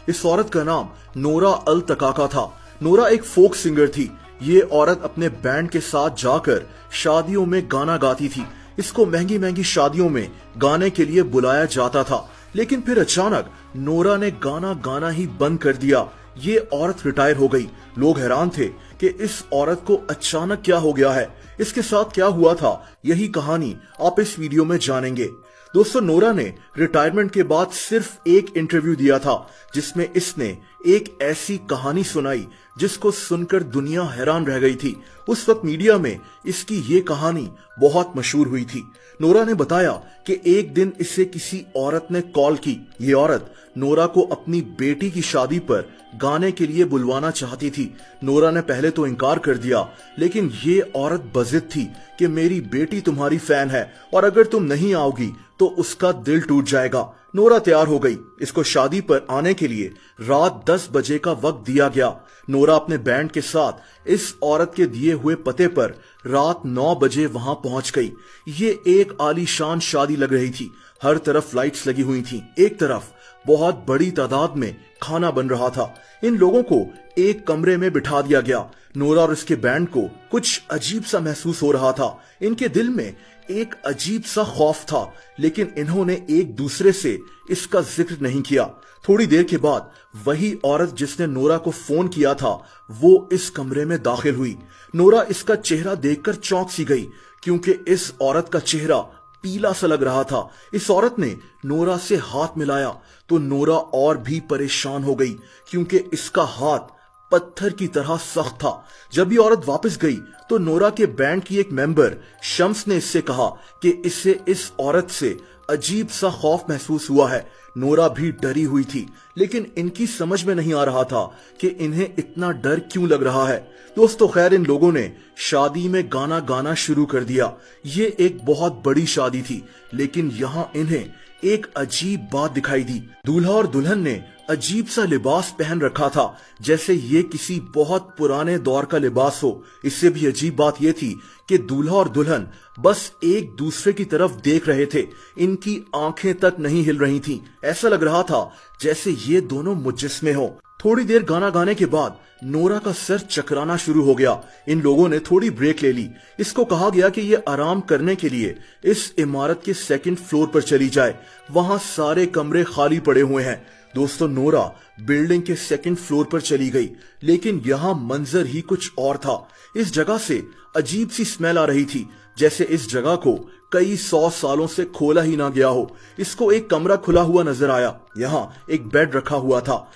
इस औरत का नाम नोरा अल तकाका था। नोरा एक फोक सिंगर थी। ये औरत अपने बैंड के साथ जाकर शादियों में गाना गाती थी। इसको महंगी महंगी शादियों में गाने के लिए बुलाया जाता था। लेकिन फिर अचानक नोरा ने गाना गाना ही बंद कर दिया। ये औरत रिटायर हो गई। लोग हैरान थे कि इस औरत को अचानक क्या हो गया है, इसके साथ क्या हुआ था। यही कहानी आप इस वीडियो में जानेंगे। दोस्तों, नोरा ने रिटायरमेंट के बाद सिर्फ एक इंटरव्यू दिया था जिसमें इसने एक ऐसी कहानी सुनाई जिसको सुनकर दुनिया हैरान रह गई थी। उस वक्त मीडिया में इसकी ये कहानी बहुत मशहूर हुई थी। नोरा ने बताया कि एक दिन इसे किसी औरत ने कॉल की। ये औरत नोरा को अपनी बेटी की शादी पर गाने के लिए बुलवाना चाहती थी। नोरा ने पहले तो इनकार कर दिया, लेकिन ये औरत बजिद थी कि मेरी बेटी तुम्हारी फैन है और अगर तुम नहीं आओगी तो उसका दिल टूट जाएगा। नोरा तैयार हो गई। इसको शादी पर आने के लिए रात 10 बजे का वक्त दिया गया। नोरा अपने बैंड के साथ इस औरत के दिए हुए पते पर रात 9 बजे वहां पहुंच गई। ये एक आलीशान शादी लग रही थी। हर तरफ लाइट्स लगी हुई थी। एक तरफ बहुत बड़ी तादाद में खाना बन रहा था। इन लोगों को एक कमरे में बिठा दिया गया। नोरा और इसके बैंड को कुछ अजीब सा महसूस हो रहा था। इनके दिल में एक अजीब सा खौफ था, लेकिन इन्होंने एक दूसरे से इसका जिक्र नहीं किया। थोड़ी देर के बाद वही औरत जिसने नोरा को फोन किया था वो इस कमरे में दाखिल हुई। नोरा इसका चेहरा देखकर चौंक सी गई, क्योंकि इस औरत का चेहरा पीला सा लग रहा था। इस औरत ने नोरा से हाथ मिलाया तो नोरा और भी परेशान हो गई, क्योंकि इसका हाथ पत्थर की तरह सख्त था। जब ये औरत वापस गई तो नोरा के बैंड की एक मेंबर शम्स ने इससे कहा कि इसे इस औरत से अजीब सा खौफ महसूस हुआ है। नोरा भी डरी हुई थी, लेकिन इनकी समझ में नहीं आ रहा था कि इन्हें इतना डर क्यों लग रहा है। दोस्तों, खैर इन लोगों ने शादी में गाना गाना शुरू कर दिया। ये एक बहुत बड़ी शादी थी, लेकिन यहाँ इन्हें एक अजीब बात दिखाई दी। दूल्हा और दुल्हन ने अजीब सा लिबास पहन रखा था, जैसे ये किसी बहुत पुराने दौर का लिबास हो। इससे भी अजीब बात ये थी कि दूल्हा और दुल्हन बस एक दूसरे की तरफ देख रहे थे। इनकी आंखें तक नहीं हिल रही थीं। ऐसा लग रहा था जैसे ये दोनों मुजस्मे हो। थोड़ी देर गाना गाने के बाद नोरा का सर चकराना शुरू हो गया। इन लोगों ने थोड़ी ब्रेक ले ली। इसको कहा गया कि ये आराम करने के लिए इस इमारत के 2nd फ्लोर पर चली जाए। वहां सारे कमरे खाली पड़े हुए हैं। दोस्तों, नोरा बिल्डिंग के 2nd फ्लोर पर चली गई, लेकिन यहाँ मंजर ही कुछ और था। इस जगह से अजीब सी स्मेल आ रही थी, जैसे इस जगह को कई 100 सालों से खोला ही ना गया हो। इसको एक कमरा खुला हुआ नजर आया। यहाँ एक बेड रखा हुआ था।